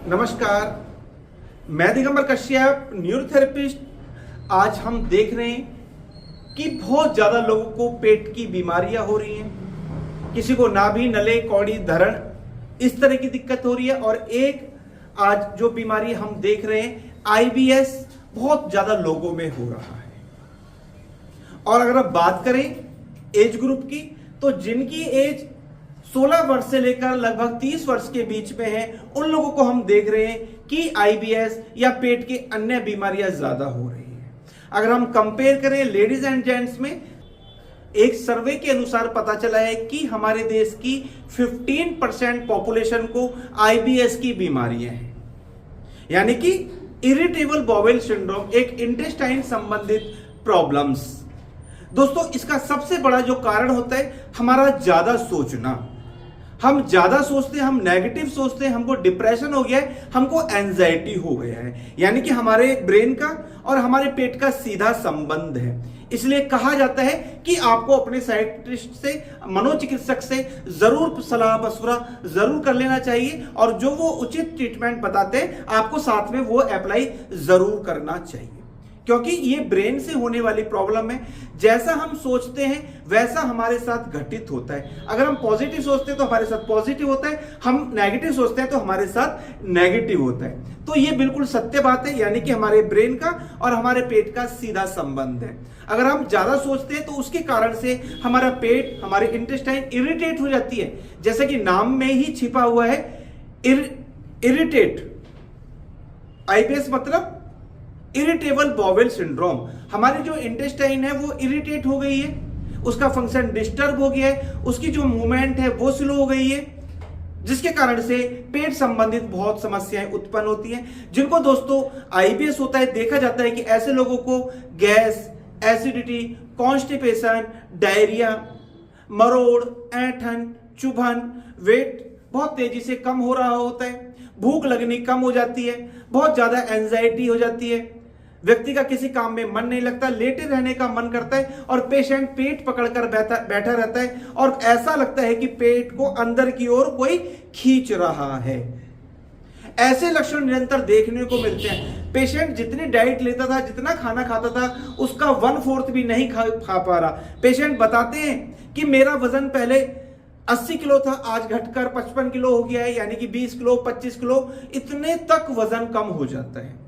नमस्कार, मैं दिगंबर कश्यप, न्यूरोथेरेपिस्ट। आज हम देख रहे हैं कि बहुत ज़्यादा लोगों को पेट की बीमारियां हो रही हैं। किसी को नाभि, नले, कौड़ी, धरण इस तरह की दिक्कत हो रही है। और एक आज जो बीमारी हम देख रहे हैं IBS बहुत ज़्यादा लोगों में हो रहा है। और अगर आप बात करें एज ग्रुप की, तो जिनकी एज 16 वर्ष से लेकर लगभग 30 वर्ष के बीच में है, उन लोगों को हम देख रहे हैं कि IBS या पेट की अन्य बीमारियां ज्यादा हो रही हैं। अगर हम कंपेयर करें लेडीज एंड जेंट्स में, एक सर्वे के अनुसार पता चला है कि हमारे देश की 15% पॉपुलेशन को IBS की बीमारियां हैं, यानी कि इरिटेबल बाउल सिंड्रोम, एक इंटेस्टाइन संबंधित प्रॉब्लम्स। दोस्तों, इसका सबसे बड़ा जो कारण होता है हमारा ज्यादा सोचना। हम ज्यादा सोचते हैं, हम नेगेटिव सोचते हैं, हमको डिप्रेशन हो गया है, हमको एंजाइटी हो गया है, यानी कि हमारे ब्रेन का और हमारे पेट का सीधा संबंध है। इसलिए कहा जाता है कि आपको अपने साइकियाट्रिस्ट से, मनोचिकित्सक से जरूर सलाह मशवरा जरूर कर लेना चाहिए, और जो वो उचित ट्रीटमेंट बताते हैं आपको साथ में वो अप्लाई जरूर करना चाहिए, क्योंकि ये ब्रेन से होने वाली प्रॉब्लम है। जैसा हम सोचते हैं वैसा हमारे साथ घटित होता है। अगर हम पॉजिटिव सोचते हैं तो हमारे साथ पॉजिटिव होता है, हम नेगेटिव सोचते हैं तो हमारे साथ नेगेटिव होता है। तो ये बिल्कुल सत्य बात है, यानी कि हमारे ब्रेन का और हमारे पेट का सीधा संबंध है। अगर हम ज्यादा सोचते हैं तो उसके कारण से हमारा पेट, हमारे इंटेस्टाइन इरिटेट हो जाती है। जैसे कि नाम में ही छिपा हुआ है इरिटेट। IBS मतलब इरिटेबल बाउल सिंड्रोम। हमारी जो इंटेस्टाइन है वो इरिटेट हो गई है, उसका फंक्शन डिस्टर्ब हो गया है, उसकी जो मूवमेंट है वो स्लो हो गई है, जिसके कारण से पेट संबंधित बहुत समस्याएं उत्पन्न होती हैं। जिनको दोस्तों IBS होता है, देखा जाता है कि ऐसे लोगों को गैस, एसिडिटी, कॉन्स्टिपेशन, डायरिया, मरोड़, ऐंठन, चुभन, वेट बहुत तेजी से कम हो रहा होता है, भूख लगनी कम हो जाती है, बहुत ज्यादा एंजाइटी हो जाती है, व्यक्ति का किसी काम में मन नहीं लगता, लेटे रहने का मन करता है, और पेशेंट पेट पकड़कर बैठा रहता है और ऐसा लगता है कि पेट को अंदर की ओर कोई खींच रहा है। ऐसे लक्षण निरंतर देखने को मिलते हैं। पेशेंट जितनी डाइट लेता था, जितना खाना खाता था, उसका 1/4 भी नहीं खा पा रहा। पेशेंट बताते हैं कि मेरा वजन पहले 80 किलो था, आज घटकर 55 किलो हो गया है, यानी कि 20 किलो, 25 किलो, इतने तक वजन कम हो जाता है।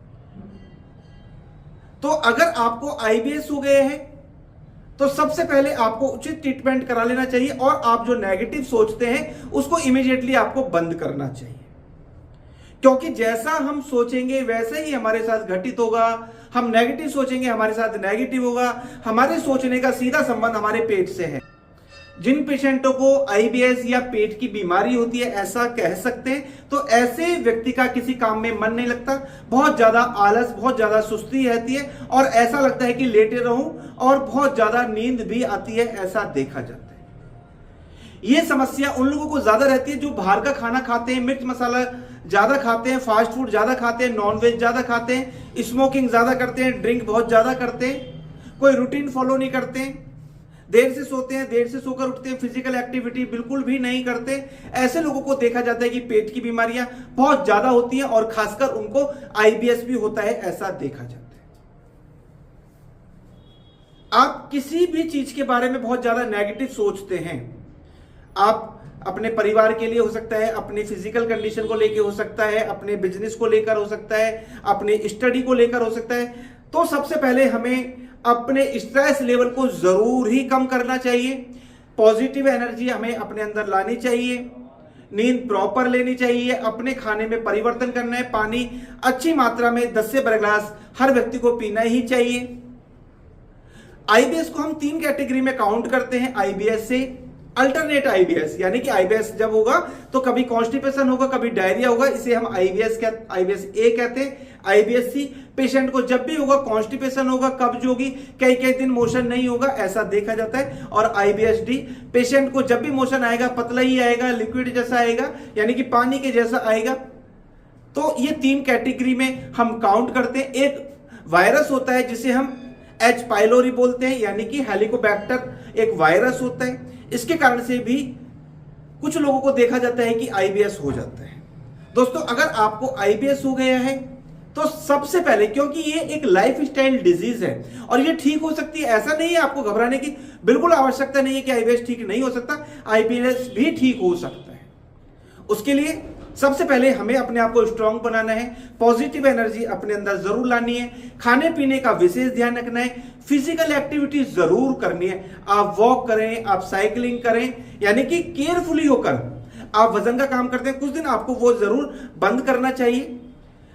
तो अगर आपको IBS हो गए हैं तो सबसे पहले आपको उचित ट्रीटमेंट करा लेना चाहिए, और आप जो नेगेटिव सोचते हैं उसको इमीडिएटली आपको बंद करना चाहिए, क्योंकि जैसा हम सोचेंगे वैसे ही हमारे साथ घटित होगा। हम नेगेटिव सोचेंगे, हमारे साथ नेगेटिव होगा। हमारे सोचने का सीधा संबंध हमारे पेट से है। जिन पेशेंटों को IBS या पेट की बीमारी होती है, ऐसा कह सकते हैं, तो ऐसे व्यक्ति का किसी काम में मन नहीं लगता, बहुत ज्यादा आलस, बहुत ज्यादा सुस्ती रहती है, और ऐसा लगता है कि लेटे रहूं, और बहुत ज्यादा नींद भी आती है, ऐसा देखा जाता है। ये समस्या उन लोगों को ज्यादा रहती है जो बाहर का खाना खाते हैं, मिर्च मसाला ज्यादा खाते हैं, फास्ट फूड ज्यादा खाते हैं, नॉनवेज ज्यादा खाते हैं, स्मोकिंग ज्यादा करते हैं, ड्रिंक बहुत ज्यादा करते हैं, कोई रूटीन फॉलो नहीं करते हैं, देर से सोते हैं, देर से सोकर उठते हैं, फिजिकल एक्टिविटी बिल्कुल भी नहीं करते। ऐसे लोगों को देखा जाता है कि पेट की बीमारियां बहुत ज्यादा होती हैं, और खासकर उनको IBS भी होता है, ऐसा देखा जाता है। आप किसी भी चीज के बारे में बहुत ज्यादा नेगेटिव सोचते हैं, आप अपने परिवार के लिए हो सकता है, अपनी फिजिकल कंडीशन को लेकर हो सकता है, अपने बिजनेस को लेकर हो सकता है, अपनी स्टडी को लेकर हो सकता है, तो सबसे पहले हमें अपने स्ट्रेस लेवल को जरूर ही कम करना चाहिए। पॉजिटिव एनर्जी हमें अपने अंदर लानी चाहिए, नींद प्रॉपर लेनी चाहिए, अपने खाने में परिवर्तन करना है, पानी अच्छी मात्रा में 10 से 12 ग्लास हर व्यक्ति को पीना ही चाहिए। IBS को हम 3 कैटेगरी में काउंट करते हैं। IBS से अल्टरनेट IBS, यानी कि IBS जब होगा तो कभी कॉन्स्टिपेशन होगा, कभी डायरिया होगा, इसे हम IBS A कहते हैं। IBS C पेशेंट को जब भी होगा कॉन्स्टिपेशन होगा, कब्ज होगी, कई कई दिन मोशन नहीं होगा, ऐसा देखा जाता है। और IBS D पेशेंट को जब भी मोशन आएगा पतला ही आएगा, लिक्विड जैसा आएगा, यानी कि पानी के जैसा आएगा। तो ये 3 कैटेगरी में हम काउंट करते हैं। एक वायरस होता है जिसे हम H. पाइलोरी बोलते हैं, यानी कि हेलिकोबैक्टर एक वायरस होता है। इसके कारण से भी कुछ लोगों को देखा जाता है कि IBS हो जाता है। दोस्तों अगर आपको आईबीएस हो गया है तो सबसे पहले, क्योंकि ये एक लाइफ स्टाइल डिजीज है और ये ठीक हो सकती है, ऐसा नहीं है आपको घबराने की बिल्कुल आवश्यकता नहीं है कि आईबीएस ठीक नहीं हो सकता, आईबीएस भी ठीक हो सकता है। उसके लिए सबसे पहले हमें अपने आप को स्ट्रांग बनाना है, पॉजिटिव एनर्जी अपने अंदर जरूर लानी है, खाने पीने का विशेष ध्यान रखना है, फिजिकल एक्टिविटी जरूर करनी है। आप वॉक करें, आप साइकिलिंग करें, यानी कि केयरफुली होकर आप वजन का काम करते हैं कुछ दिन, आपको वो जरूर बंद करना चाहिए।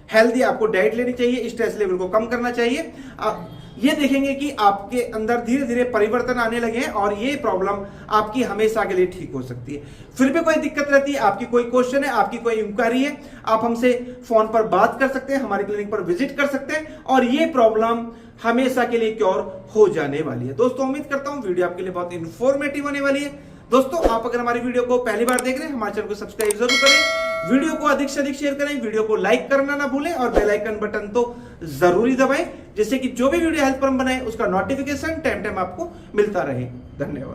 हेल्दी आपको डाइट लेनी चाहिए, स्ट्रेस लेवल को कम करना चाहिए। आप ये देखेंगे कि आपके अंदर धीरे धीरे परिवर्तन आने लगे हैं और ये प्रॉब्लम आपकी हमेशा के लिए ठीक हो सकती है। फिर भी कोई दिक्कत रहती है, आपकी कोई क्वेश्चन है, आपकी कोई इंक्वायरी है, आप हमसे फोन पर बात कर सकते हैं, हमारे क्लिनिक पर विजिट कर सकते हैं और ये प्रॉब्लम हमेशा के लिए क्योर हो जाने वाली है। दोस्तों उम्मीद करता हूं वीडियो आपके लिए बहुत इंफॉर्मेटिव होने वाली है। दोस्तों आप अगर हमारी वीडियो को पहली बार देख रहे हैं, हमारे चैनल को सब्सक्राइब जरूर करें, वीडियो को अधिक से अधिक शेयर करें, वीडियो को लाइक करना ना भूलें और बेल आइकन बटन तो जरूरी दबाएं, जिससे कि जो भी वीडियो हेल्थ पर हम बनाए उसका नोटिफिकेशन टाइम टाइम आपको मिलता रहे। धन्यवाद।